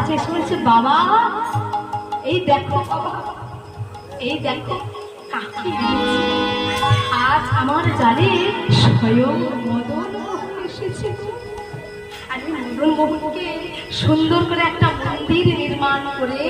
কাছে এসে বলছে, বাবা এই দেখো বাবা, এই দেখো কাকে এনেছি। আজ আমার জালে স্বয়ং মদন মোহন এসেছে। আমি মদন মোহনকে সুন্দর করে একটা মন্দির নির্মাণ করে